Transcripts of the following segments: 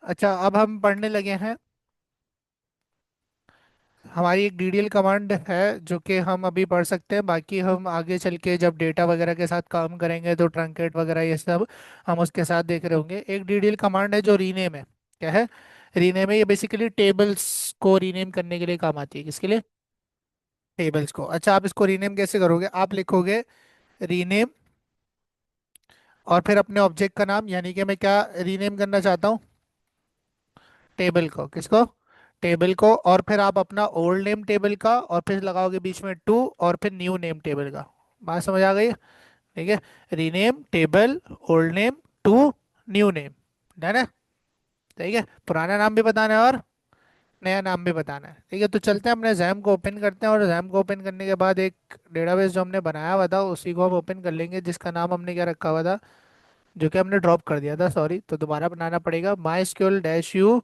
अच्छा, अब हम पढ़ने लगे हैं। हमारी एक डीडीएल कमांड है जो कि हम अभी पढ़ सकते हैं, बाकी हम आगे चल के जब डेटा वगैरह के साथ काम करेंगे तो ट्रंकेट वगैरह ये सब हम उसके साथ देख रहे होंगे। एक डीडीएल कमांड है जो रीनेम है। क्या है? रीनेम है। ये बेसिकली टेबल्स को रीनेम करने के लिए काम आती है। किसके लिए? टेबल्स को। अच्छा, आप इसको रीनेम कैसे करोगे? आप लिखोगे रीनेम और फिर अपने ऑब्जेक्ट का नाम, यानी कि मैं क्या रीनेम करना चाहता हूँ? टेबल को। किसको? टेबल को। और फिर आप अपना ओल्ड नेम टेबल का और फिर लगाओगे बीच में टू और फिर न्यू नेम टेबल का। बात समझ आ गई? ठीक है। Rename table, old name, to new name. Done है? ठीक है। पुराना नाम भी बताना है और नया नाम भी बताना है। ठीक है, तो चलते हैं अपने जैम को ओपन करते हैं, और जैम को ओपन करने के बाद एक डेटाबेस जो हमने बनाया हुआ था उसी को हम ओपन कर लेंगे, जिसका नाम हमने क्या रखा हुआ था, जो कि हमने ड्रॉप कर दिया था, सॉरी। तो दोबारा बनाना पड़ेगा। MySQL dash u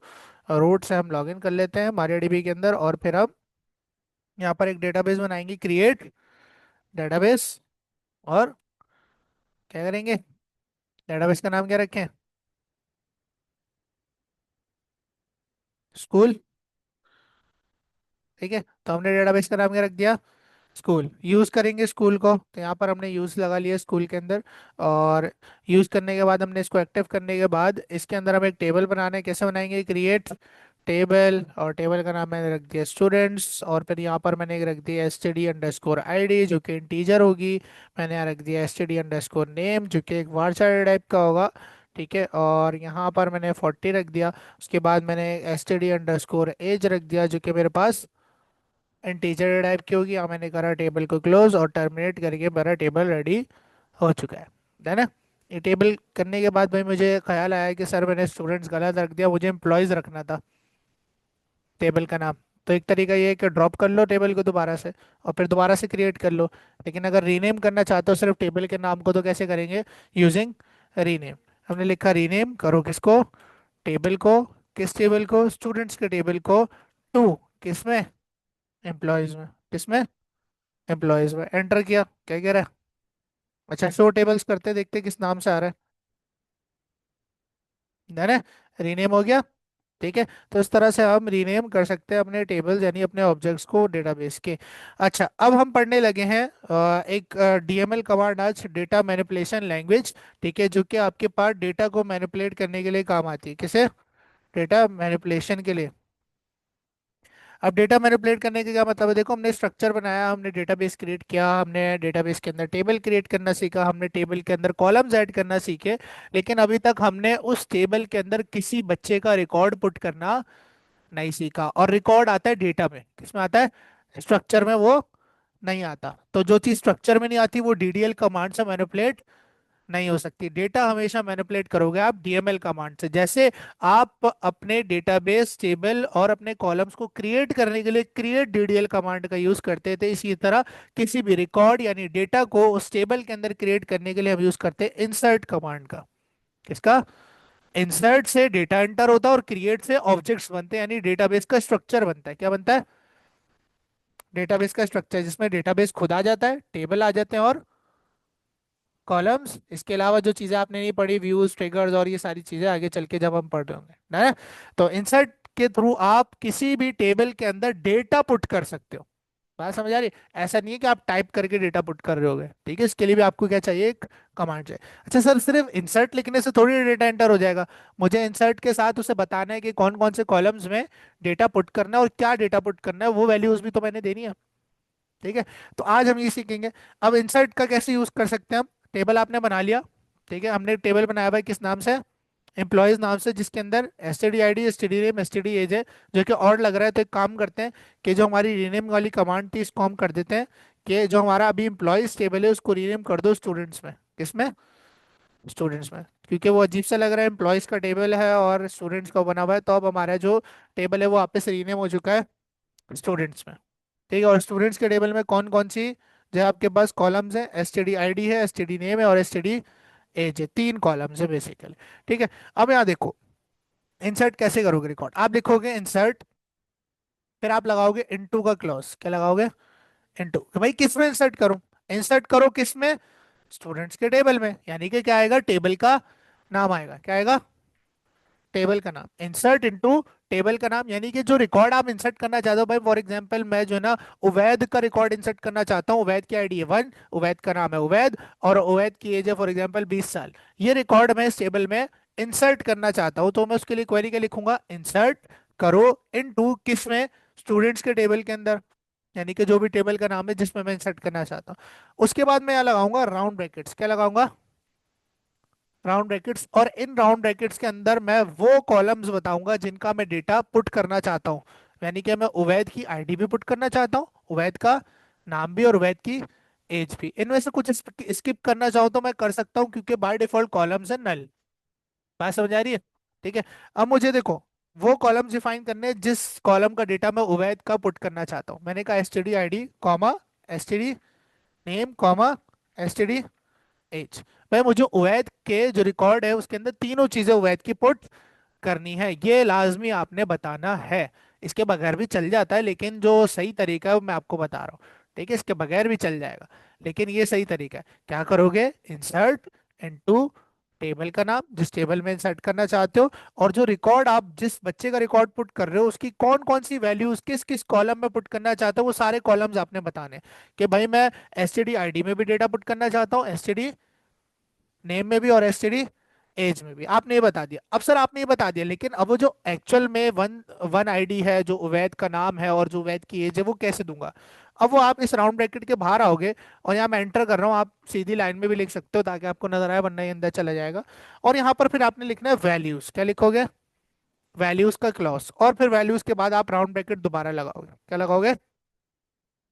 root से हम लॉगिन कर लेते हैं MariaDB के अंदर, और फिर हम यहाँ पर एक डेटाबेस बनाएंगे, क्रिएट डेटाबेस। और क्या करेंगे? डेटाबेस का नाम क्या रखें? स्कूल। ठीक है, तो हमने डेटाबेस का नाम क्या रख दिया? स्कूल। यूज करेंगे स्कूल को, तो यहाँ पर हमने यूज लगा लिया स्कूल के अंदर। और यूज करने के बाद हमने इसको एक्टिव करने के बाद इसके अंदर हम एक टेबल बनाना है। कैसे बनाएंगे? क्रिएट टेबल, और टेबल का नाम मैंने रख दिया स्टूडेंट्स, और फिर यहाँ पर मैंने रख दिया std_id जो कि इंटीजर होगी। मैंने यहाँ रख दिया std_name जो कि एक वारचार टाइप का होगा। ठीक है, और यहाँ पर मैंने 40 रख दिया। उसके बाद मैंने std_age रख दिया जो कि मेरे पास इंटीजर टाइप की होगी। यहाँ मैंने करा टेबल को क्लोज और टर्मिनेट करके मेरा टेबल रेडी हो चुका है ना? ये टेबल करने के बाद भाई मुझे ख्याल आया कि सर मैंने स्टूडेंट्स गलत रख दिया, मुझे एम्प्लॉयज रखना था टेबल का नाम। तो एक तरीका ये है कि ड्रॉप कर लो टेबल को दोबारा से और फिर दोबारा से क्रिएट कर लो। लेकिन अगर रीनेम करना चाहते हो सिर्फ टेबल के नाम को, तो कैसे करेंगे? Using rename. हमने लिखा रीनेम करो किसको? टेबल को। किस टेबल को? स्टूडेंट्स के टेबल को। टू किसमें? एम्प्लॉयज में। किसमें? एम्प्लॉयज में। एंटर किया, क्या कह रहा है? अच्छा, शो टेबल्स करते देखते किस नाम से आ रहा है ना? रीनेम हो गया। ठीक है, तो इस तरह से हम रीनेम कर सकते हैं अपने टेबल्स यानी अपने ऑब्जेक्ट्स को डेटाबेस के। अच्छा, अब हम पढ़ने लगे हैं एक डीएमएल कमांड, आज डेटा मैनिपुलेशन लैंग्वेज। ठीक है, जो कि आपके पास डेटा को मैनिपुलेट करने के लिए काम आती है। किसे? डेटा मैनिपुलेशन के लिए। अब डेटा मैनिपुलेट करने का क्या मतलब है? देखो, हमने स्ट्रक्चर बनाया, हमने डेटाबेस क्रिएट किया, हमने डेटाबेस के अंदर टेबल क्रिएट करना सीखा, हमने टेबल के अंदर कॉलम्स ऐड करना सीखे। लेकिन अभी तक हमने उस टेबल के अंदर किसी बच्चे का रिकॉर्ड पुट करना नहीं सीखा। और रिकॉर्ड आता है डेटा में, किसमें आता है? स्ट्रक्चर में वो नहीं आता। तो जो चीज स्ट्रक्चर में नहीं आती वो डीडीएल कमांड से मैनिपुलेट नहीं हो सकती। डेटा हमेशा मैनिपुलेट करोगे आप डीएमएल कमांड से। जैसे आप अपने डेटाबेस टेबल और अपने कॉलम्स को क्रिएट करने के लिए क्रिएट डीडीएल कमांड का यूज करते थे, इसी तरह किसी भी रिकॉर्ड यानी डेटा को उस टेबल के अंदर क्रिएट करने के लिए हम यूज करते हैं इंसर्ट कमांड का। किसका? इंसर्ट से डेटा एंटर होता है और क्रिएट से ऑब्जेक्ट्स बनते हैं, यानी डेटाबेस का स्ट्रक्चर बनता है। क्या बनता है? डेटाबेस का स्ट्रक्चर, जिसमें डेटाबेस खुद आ जाता है, टेबल आ जाते हैं और कॉलम्स। इसके अलावा जो चीजें आपने नहीं पढ़ी, व्यूज, ट्रिगर्स और ये सारी चीजें आगे चल के जब हम पढ़ रहे होंगे ना। तो इंसर्ट के थ्रू आप किसी भी टेबल के अंदर डेटा पुट कर सकते हो। बात समझ आ रही है? ऐसा नहीं है कि आप टाइप करके डेटा पुट कर रहे होगे। ठीक है, इसके लिए भी आपको क्या चाहिए? एक कमांड चाहिए। अच्छा सर, सिर्फ इंसर्ट लिखने से थोड़ी डेटा एंटर हो जाएगा। मुझे इंसर्ट के साथ उसे बताना है कि कौन कौन से कॉलम्स में डेटा पुट करना है और क्या डेटा पुट करना है, वो वैल्यूज भी तो मैंने देनी है। ठीक है, तो आज हम ये सीखेंगे। अब इंसर्ट का कैसे यूज कर सकते हैं हम? टेबल आपने बना लिया। ठीक है, हमने टेबल बनाया हुआ है किस नाम से? एम्प्लॉयज नाम से, जिसके अंदर std_id, std_name, std_age है। जो कि और लग रहा है, तो एक काम करते हैं कि जो हमारी रीनेम वाली कमांड थी इसको हम कर देते हैं कि जो हमारा अभी एम्प्लॉयज टेबल है उसको रीनेम कर दो स्टूडेंट्स में। किसमें? स्टूडेंट्स में। क्योंकि वो अजीब सा लग रहा है, एम्प्लॉयज का टेबल है और स्टूडेंट्स का बना हुआ है, तो अब हमारा जो टेबल है वो वापस रीनेम हो चुका है स्टूडेंट्स में। ठीक है, और स्टूडेंट्स के टेबल में कौन कौन सी जो है आपके पास कॉलम्स हैं? std_id है, std_name है और std_age है। तीन कॉलम्स है बेसिकली। ठीक है, अब यहाँ देखो, इंसर्ट कैसे करोगे रिकॉर्ड? आप लिखोगे इंसर्ट, फिर आप लगाओगे इनटू का क्लॉज। क्या लगाओगे? इनटू। भाई किस में इंसर्ट करूं? इंसर्ट करो किस में? स्टूडेंट्स के टेबल में, यानी कि क्या आएगा? टेबल का नाम आएगा। क्या आएगा? टेबल का नाम, इंसर्ट इनटू टेबल का नाम, यानी कि जो रिकॉर्ड आप इंसर्ट करना चाहते हो भाई, फॉर एग्जांपल मैं जो है ना उवैद का रिकॉर्ड इंसर्ट करना चाहता हूँ, उवैद की आईडी है 1, उवैद का नाम है उवैद, और उवैद की एज है फॉर एग्जांपल 20 साल। ये रिकॉर्ड मैं इस टेबल में इंसर्ट करना चाहता हूँ, तो मैं उसके लिए क्वेरी क्या लिखूंगा, इंसर्ट करो इनटू किस में, स्टूडेंट्स के टेबल के अंदर, यानी कि जो भी टेबल का नाम है जिसमें मैं इंसर्ट करना चाहता हूँ। उसके बाद मैं यहाँ लगाऊंगा राउंड ब्रैकेट्स, क्या लगाऊंगा, राउंड ब्रैकेट्स, और इन राउंड ब्रैकेट्स के अंदर मैं वो कॉलम्स बताऊंगा जिनका मैं डेटा पुट करना चाहता हूँ। यानी कि मैं उवैद की आईडी भी पुट करना चाहता हूँ, उवैद का नाम भी, और उवैद की एज भी। इनमें से कुछ स्किप करना चाहूँ तो मैं कर सकता हूँ, क्योंकि बाय डिफॉल्ट कॉलम्स है नल। बात समझ आ रही है? ठीक है। अब मुझे देखो वो कॉलम्स डिफाइन करने हैं जिस कॉलम का डेटा मैं उवैद का पुट करना चाहता हूँ। मैंने कहा S T D I D comma S T D name comma S T D H. भाई मुझे उवैद के जो रिकॉर्ड है उसके अंदर तीनों चीजें उवैद की पुट करनी है, ये लाजमी आपने बताना है। इसके बगैर भी चल जाता है, लेकिन जो सही तरीका है वो मैं आपको बता रहा हूँ। ठीक है, इसके बगैर भी चल जाएगा, लेकिन ये सही तरीका है। क्या करोगे, इंसर्ट इनटू टेबल का नाम, जिस टेबल में इंसर्ट करना चाहते हो, और जो रिकॉर्ड आप जिस बच्चे का रिकॉर्ड पुट कर रहे हो उसकी कौन कौन सी वैल्यूज किस किस कॉलम में पुट करना चाहते हो, वो सारे कॉलम्स आपने बताने हैं। कि भाई मैं S T D I D में भी डेटा पुट करना चाहता हूँ, एस टी डी नेम में भी, और एसटीडी एज में भी। आपने ये बता दिया, अब सर आपने ये बता दिया, लेकिन अब वो जो एक्चुअल में वन वन आईडी है, जो उवैद का नाम है और जो उवैद की एज है, वो कैसे दूंगा। अब वो आप इस राउंड ब्रैकेट के बाहर आओगे, और यहाँ मैं एंटर कर रहा हूँ, आप सीधी लाइन में भी लिख सकते हो ताकि आपको नजर आए, वरना ये अंदर चला जाएगा। और यहाँ पर फिर आपने लिखना है वैल्यूज, क्या लिखोगे, वैल्यूज का क्लॉज, और फिर वैल्यूज के बाद आप राउंड ब्रैकेट दोबारा लगाओगे, क्या लगाओगे,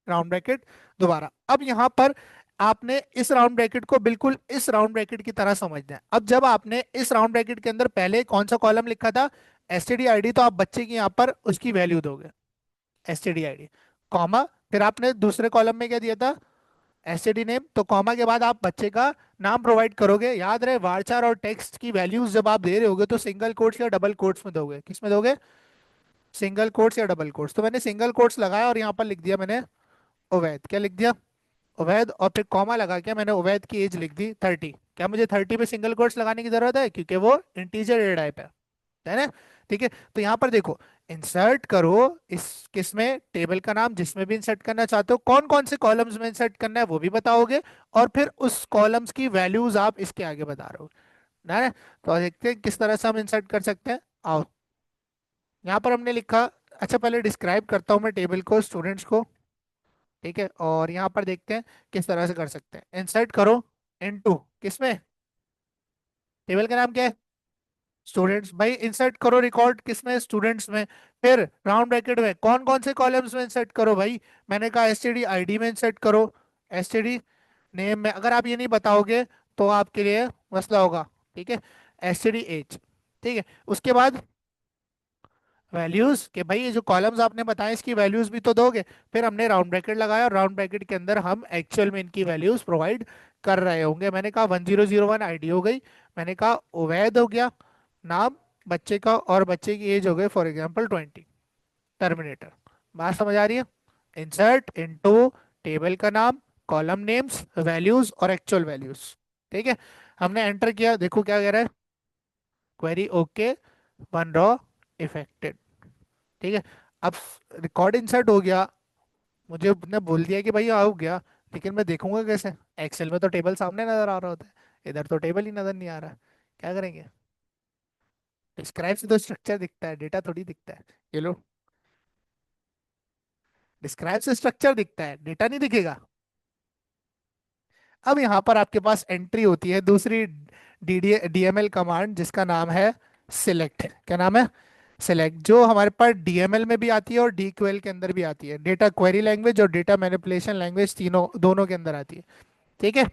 राउंड ब्रैकेट दोबारा। अब यहाँ पर आपने इस राउंड ब्रैकेट को बिल्कुल इस राउंड ब्रैकेट की तरह समझना है। अब जब आपने इस राउंड ब्रैकेट के अंदर पहले कौन सा कॉलम लिखा था, एसटीडी आईडी, तो आप बच्चे की यहाँ पर उसकी वैल्यू दोगे, एसटीडी आईडी कॉमा, फिर आपने दूसरे कॉलम में क्या दिया था, एसटीडी नेम, तो कॉमा के बाद आप बच्चे का नाम प्रोवाइड करोगे। याद रहे वारचार और टेक्स्ट की वैल्यूज जब आप दे रहे होगे तो सिंगल कोट्स या डबल कोट्स में दोगे, किस में दोगे, सिंगल कोट्स या डबल कोट्स। तो मैंने सिंगल कोट्स लगाया और यहाँ पर लिख दिया मैंने अवैध, क्या लिख दिया, अवैध, और फिर कॉमा लगा के मैंने अवैध की एज लिख दी 30। क्या मुझे 30 पे सिंगल कोट्स लगाने की जरूरत है, क्योंकि वो इंटीजर डेटा टाइप है ना। ठीक है, तो यहाँ पर देखो, इंसर्ट करो इस किस में, टेबल का नाम जिसमें भी इंसर्ट करना चाहते हो, कौन कौन से कॉलम्स में इंसर्ट करना है वो भी बताओगे, और फिर उस कॉलम्स की वैल्यूज आप इसके आगे बता रहे हो ना। तो देखते हैं किस तरह से हम इंसर्ट कर सकते हैं। आओ, यहाँ पर हमने लिखा, अच्छा पहले डिस्क्राइब करता हूँ मैं टेबल को, स्टूडेंट्स को। ठीक है, और यहाँ पर देखते हैं किस तरह से कर सकते हैं। इंसर्ट करो इनटू किसमें, टेबल का नाम क्या है, स्टूडेंट्स। भाई इंसर्ट करो रिकॉर्ड किसमें, स्टूडेंट्स में। फिर राउंड ब्रैकेट में कौन कौन से कॉलम्स में इंसर्ट करो भाई, मैंने कहा एसटीडी आईडी में इंसर्ट करो, एसटीडी नेम में। अगर आप ये नहीं बताओगे तो आपके लिए मसला होगा। ठीक है, एसटीडी एज। ठीक है, उसके बाद वैल्यूज, के भाई ये जो कॉलम्स आपने बताए इसकी वैल्यूज भी तो दोगे। फिर हमने राउंड ब्रैकेट लगाया, और राउंड ब्रैकेट के अंदर हम एक्चुअल में इनकी वैल्यूज प्रोवाइड कर रहे होंगे। मैंने कहा 1001 आईडी हो गई, मैंने कहा उवैद हो गया नाम बच्चे का, और बच्चे की एज हो गई फॉर एग्जाम्पल 20, टर्मिनेटर। बात समझ आ रही है, इंसर्ट इनटू टेबल का नाम, कॉलम नेम्स, वैल्यूज और एक्चुअल वैल्यूज। ठीक है, हमने एंटर किया, देखो क्या कह रहा है, query okay, one raw affected. ठीक है, अब रिकॉर्ड इंसर्ट हो गया, मुझे ने बोल दिया कि भाई हो गया, लेकिन मैं देखूंगा कैसे, एक्सेल में तो टेबल सामने नजर आ रहा होता है, इधर तो टेबल ही नजर नहीं आ रहा। क्या करेंगे, डिस्क्राइब से तो स्ट्रक्चर दिखता है, डेटा थोड़ी दिखता है। ये लो, डिस्क्राइब से स्ट्रक्चर दिखता है, डेटा नहीं दिखेगा। अब यहाँ पर आपके पास एंट्री होती है दूसरी, डी डीएमएल कमांड जिसका नाम है सिलेक्ट। क्या नाम है, सिलेक्ट, जो हमारे पास डीएमएल में भी आती है और डीक्यूएल के अंदर भी आती है, डेटा क्वेरी लैंग्वेज और डेटा मैनिपुलेशन लैंग्वेज, तीनों दोनों के अंदर आती है। ठीक है,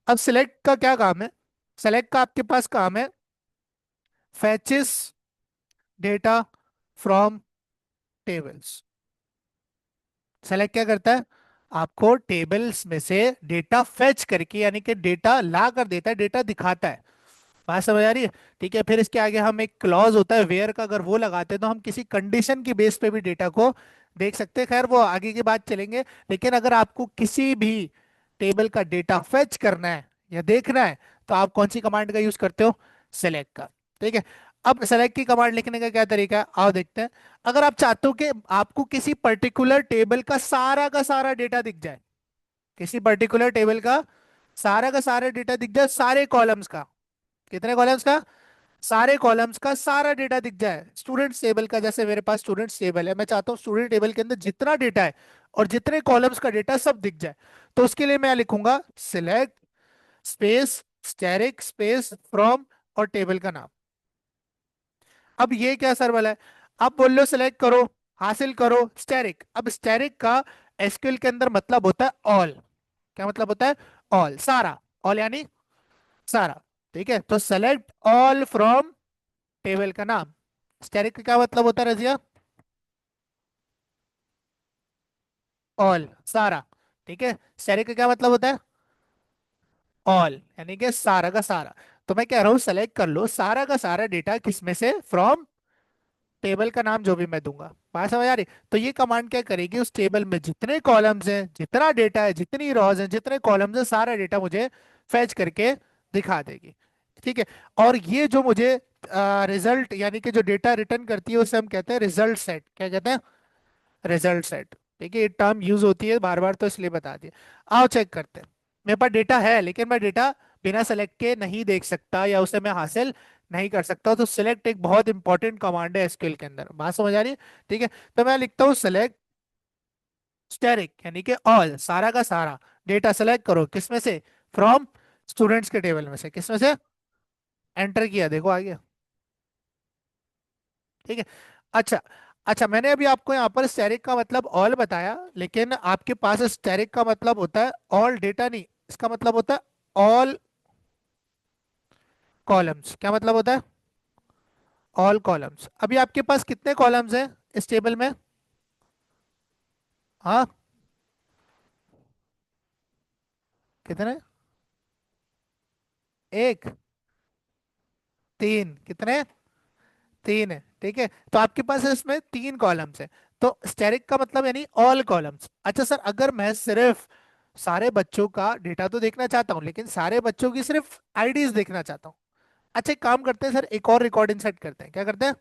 अब सिलेक्ट का क्या काम है, सेलेक्ट का आपके पास काम है फैचेस डेटा फ्रॉम टेबल्स। सेलेक्ट क्या करता है, आपको टेबल्स में से डेटा फेच करके, यानी कि डेटा ला कर देता है, डेटा दिखाता है। बात समझ आ रही है। ठीक है, फिर इसके आगे हम एक क्लॉज होता है वेयर का, अगर वो लगाते हैं तो हम किसी कंडीशन की बेस पे भी डेटा को देख सकते हैं। खैर वो आगे की बात चलेंगे, लेकिन अगर आपको किसी भी टेबल का डेटा फेच करना है या देखना है, तो आप कौन सी कमांड का यूज करते हो, सेलेक्ट का। ठीक है, अब सेलेक्ट की कमांड लिखने का क्या तरीका है, आओ देखते हैं। अगर आप चाहते हो कि आपको किसी पर्टिकुलर टेबल का सारा डेटा दिख जाए, किसी पर्टिकुलर टेबल का सारा डेटा दिख जाए, सारे कॉलम्स का, कितने कॉलम्स का, सारे कॉलम्स का सारा डेटा दिख जाए, स्टूडेंट्स टेबल का, जैसे मेरे पास स्टूडेंट्स टेबल है, मैं चाहता हूँ स्टूडेंट टेबल के अंदर जितना डेटा है और जितने कॉलम्स का डेटा सब दिख जाए। तो उसके लिए मैं लिखूंगा select space static space from और टेबल का नाम। अब ये क्या सर वाला है, अब बोल लो सिलेक्ट करो, हासिल करो स्टैटिक। अब स्टैटिक का एसक्यूएल के अंदर मतलब होता है ऑल। क्या मतलब होता है, ऑल, सारा, ऑल यानी सारा। ठीक है, तो सेलेक्ट ऑल फ्रॉम टेबल का नाम। स्टैटिक का क्या मतलब होता है रजिया, ऑल, सारा। ठीक है, स्टैटिक का क्या मतलब होता है, ऑल यानी कि सारा का सारा। तो मैं कह रहा हूं सेलेक्ट कर लो सारा का सारा डेटा, किसमें से, फ्रॉम टेबल का नाम जो भी मैं दूंगा। बात समझ आ रही। तो ये कमांड क्या करेगी, उस टेबल में जितने कॉलम्स हैं, जितना डेटा है, जितनी रॉज हैं, जितने कॉलम्स हैं, सारा डेटा मुझे फैच करके दिखा देगी। ठीक है। और ये जो मुझे रिजल्ट यानी कि जो डेटा रिटर्न करती है उसे हम कहते हैं रिजल्ट सेट। क्या कहते हैं, रिजल्ट सेट। ठीक है, ये टर्म यूज होती है बार बार तो इसलिए बता दिया। आओ चेक करते हैं। मेरे पास डेटा है लेकिन मैं डेटा बिना सेलेक्ट के नहीं देख सकता या उसे मैं हासिल नहीं कर सकता, तो सिलेक्ट एक बहुत इंपॉर्टेंट कमांड है एसक्यूएल के अंदर। बात समझ आ रही है। ठीक है, तो मैं लिखता हूँ सेलेक्ट स्टेरिक यानी कि ऑल, सारा का सारा डेटा सेलेक्ट करो, किसमें से, फ्रॉम स्टूडेंट्स के टेबल में से, किसमें से, एंटर किया, देखो आ गया। ठीक है। अच्छा, अच्छा मैंने अभी आपको यहाँ पर स्टैटिक का मतलब ऑल बताया, लेकिन आपके पास स्टैटिक का मतलब होता है ऑल डेटा नहीं, इसका मतलब होता है ऑल कॉलम्स। क्या मतलब होता है, ऑल कॉलम्स। अभी आपके पास कितने कॉलम्स हैं इस टेबल में, हाँ, कितने, एक, तीन, कितने, तीन है। ठीक है, तो आपके पास इसमें तीन कॉलम्स है। तो स्टैटिक का मतलब यानी ऑल कॉलम्स। अच्छा सर, अगर मैं सिर्फ सारे बच्चों का डेटा तो देखना चाहता हूँ लेकिन सारे बच्चों की सिर्फ आईडीज देखना चाहता हूँ। अच्छा एक काम करते हैं सर, एक और रिकॉर्ड इंसर्ट करते हैं। क्या करते हैं,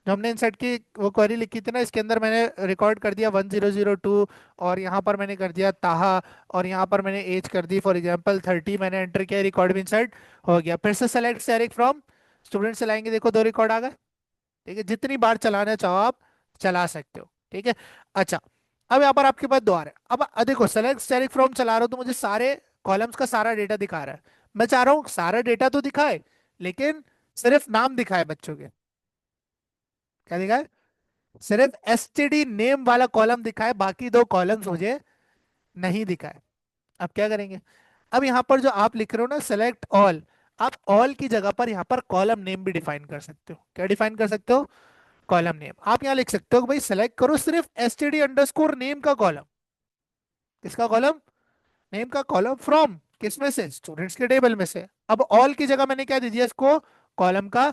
जो हमने इंसर्ट की वो क्वेरी लिखी थी ना, इसके अंदर मैंने रिकॉर्ड कर दिया 1002 और यहाँ पर मैंने कर दिया ताहा, और यहाँ पर मैंने एज कर दी फॉर एग्जांपल 30, मैंने एंटर किया, रिकॉर्ड भी इंसर्ट हो गया। फिर से सेलेक्ट स्टैटिक फ्रॉम स्टूडेंट चलाएंगे, देखो दो रिकॉर्ड आ गए। ठीक है, जितनी बार चलाना चाहो आप चला सकते हो। ठीक है। अच्छा, अब यहाँ पर आपके पास दो आ रहे हैं। अब देखो सेलेक्ट स्टैटिक फ्रॉम चला रहा हूँ तो मुझे सारे कॉलम्स का सारा डेटा दिखा रहा है। मैं चाह रहा हूँ सारा डेटा तो दिखाए लेकिन सिर्फ नाम दिखाए बच्चों के। क्या दिखाए, सिर्फ एसटीडी नेम वाला कॉलम दिखाए, बाकी दो कॉलम्स मुझे नहीं दिखाए। अब क्या करेंगे, अब यहाँ पर जो आप लिख रहे हो ना सेलेक्ट ऑल, आप ऑल की जगह पर यहाँ पर कॉलम नेम भी डिफाइन कर सकते हो। क्या डिफाइन कर सकते हो, कॉलम नेम। आप यहाँ लिख सकते हो कि भाई सेलेक्ट करो सिर्फ एसटीडी अंडरस्कोर नेम का कॉलम। किसका कॉलम, नेम का कॉलम, फ्रॉम किसमें से, स्टूडेंट्स के टेबल में से। अब ऑल की जगह मैंने क्या दे दिया इसको, कॉलम का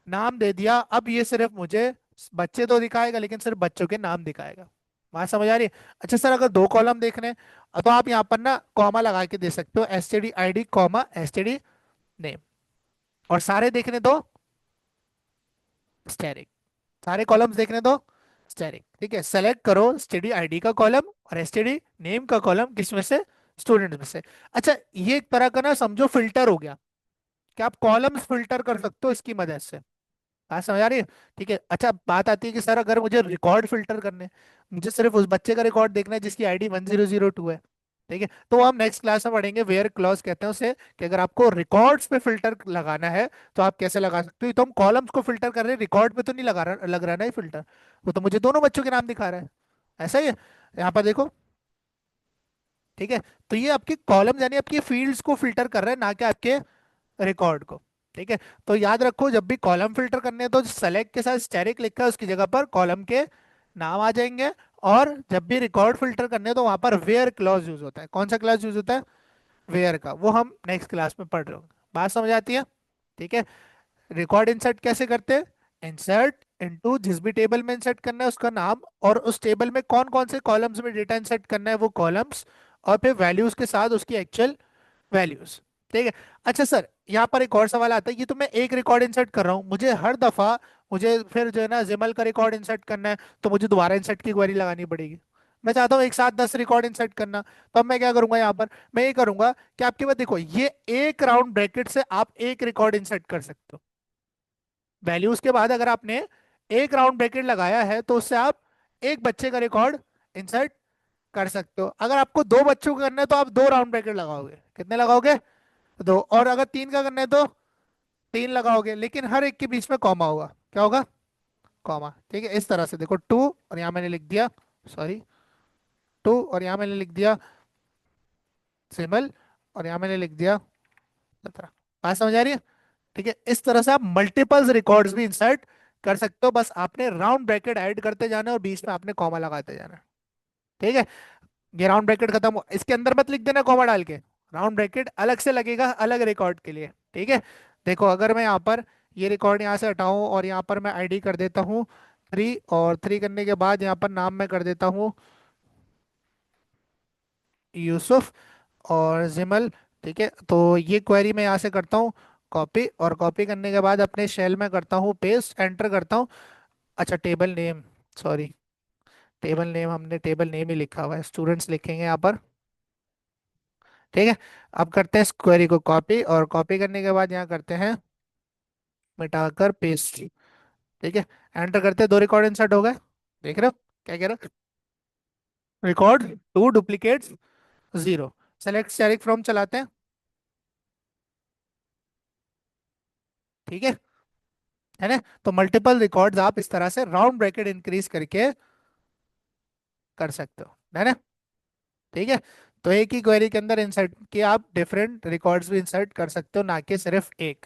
नाम दे दिया। अब ये सिर्फ मुझे बच्चे तो दिखाएगा लेकिन सिर्फ बच्चों के नाम दिखाएगा। बात समझ आ रही है। अच्छा सर, अगर दो कॉलम देखने हैं, तो आप यहाँ पर ना कॉमा लगा के दे सकते हो, STD ID comma STD name, और सारे देखने दो स्टैटिक, सारे कॉलम्स देखने दो स्टैटिक। ठीक है, सेलेक्ट करो स्टडी आईडी का कॉलम और एसटीडी नेम का कॉलम, किसमें से, स्टूडेंट में से। अच्छा, ये एक तरह का ना समझो फिल्टर हो गया कि आप कॉलम्स फिल्टर कर सकते हो इसकी मदद से। बात समझ आ रही है। ठीक है। अच्छा, बात आती है कि सर अगर मुझे रिकॉर्ड फिल्टर करने, मुझे सिर्फ उस बच्चे का रिकॉर्ड देखना है जिसकी आईडी 1002 है। ठीक है, तो वो हम नेक्स्ट क्लास में पढ़ेंगे, वेयर क्लॉज कहते हैं उसे, कि अगर आपको रिकॉर्ड्स पे फिल्टर लगाना है तो आप कैसे लगा सकते हो। ये तो हम कॉलम्स को फिल्टर कर रहे हैं, रिकॉर्ड पे तो नहीं लगा रहा, लग रहा ना ये फिल्टर, वो तो मुझे दोनों बच्चों के नाम दिखा रहा है। ऐसा ही है, यहाँ पर देखो। ठीक है, तो ये आपके कॉलम्स यानी आपकी फील्ड्स को फिल्टर कर रहे हैं, ना कि आपके रिकॉर्ड को। ठीक है, तो याद रखो जब भी कॉलम फिल्टर करने हैं तो सेलेक्ट के साथ स्टैटिक लिखा है उसकी जगह पर कॉलम के नाम आ जाएंगे। और जब भी रिकॉर्ड फिल्टर करने हैं तो वहां पर वेयर क्लॉज यूज होता है। कौन सा क्लॉज यूज होता है, वेयर का, वो हम नेक्स्ट क्लास में पढ़ रहे होंगे। बात समझ आती है। ठीक है, रिकॉर्ड इंसर्ट कैसे करते हैं, इंसर्ट इनटू, जिस भी टेबल में इंसर्ट करना है उसका नाम, और उस टेबल में कौन कौन से कॉलम्स में डेटा इंसर्ट करना है वो कॉलम्स, और फिर वैल्यूज के साथ उसकी एक्चुअल वैल्यूज। ठीक है। अच्छा सर, यहाँ पर एक और सवाल आता है, ये तो मैं एक रिकॉर्ड इंसर्ट कर रहा हूँ, मुझे हर दफा मुझे फिर जो है ना जिमल का रिकॉर्ड इंसर्ट करना है, तो मुझे दोबारा इंसर्ट की क्वेरी लगानी पड़ेगी। मैं चाहता हूँ एक साथ 10 रिकॉर्ड इंसर्ट करना। तो अब मैं क्या करूंगा यहाँ पर, मैं ये करूंगा कि आपके पास देखो, ये एक राउंड ब्रैकेट से आप एक रिकॉर्ड इंसर्ट कर सकते हो। वैल्यूज के बाद अगर आपने एक राउंड ब्रैकेट लगाया है तो उससे आप एक बच्चे का रिकॉर्ड इंसर्ट कर सकते हो। अगर आपको दो बच्चों का करना है तो आप दो राउंड ब्रैकेट लगाओगे। कितने लगाओगे? दो। और अगर तीन का करना है तो तीन लगाओगे, लेकिन हर एक के बीच में कॉमा होगा। क्या होगा? कॉमा। ठीक है, इस तरह से देखो, टू और यहाँ मैंने लिख दिया, सॉरी, टू और यहाँ मैंने लिख दिया सिमल, और यहाँ मैंने लिख दिया 17। बात समझ आ रही है? ठीक है, इस तरह से आप मल्टीपल्स रिकॉर्ड्स भी इंसर्ट कर सकते हो, बस आपने राउंड ब्रैकेट ऐड करते जाना है और बीच में आपने कॉमा लगाते जाना है। ठीक है, ये राउंड ब्रैकेट खत्म हो, इसके अंदर मत लिख देना कॉमा डाल के, राउंड ब्रैकेट अलग से लगेगा अलग रिकॉर्ड के लिए। ठीक है। देखो, अगर मैं यहाँ पर ये रिकॉर्ड यहाँ से हटाऊं और यहाँ पर मैं आईडी कर देता हूँ 3, और 3 करने के बाद यहाँ पर नाम मैं कर देता हूँ यूसुफ और जिमल। ठीक है, तो ये क्वेरी मैं यहाँ से करता हूँ कॉपी, और कॉपी करने के बाद अपने शेल में करता हूँ पेस्ट, एंटर करता हूँ। अच्छा, table name, sorry, table name हमने टेबल नेम ही लिखा हुआ है, स्टूडेंट्स लिखेंगे यहाँ पर। ठीक है, अब करते हैं इस क्वेरी को कॉपी, और कॉपी करने के बाद यहाँ करते हैं मिटाकर पेस्ट। ठीक है, एंटर करते हैं, दो रिकॉर्ड इंसर्ट हो गए। देख रहे हो क्या कह रहे हो? Record two duplicates zero. Select static from चलाते हैं। ठीक है ना? तो मल्टीपल रिकॉर्ड्स आप इस तरह से राउंड ब्रैकेट इंक्रीज करके कर सकते हो, है ना? ठीक है, तो एक ही क्वेरी के अंदर इंसर्ट किया आप डिफरेंट रिकॉर्ड्स भी इंसर्ट कर सकते हो, ना कि सिर्फ एक।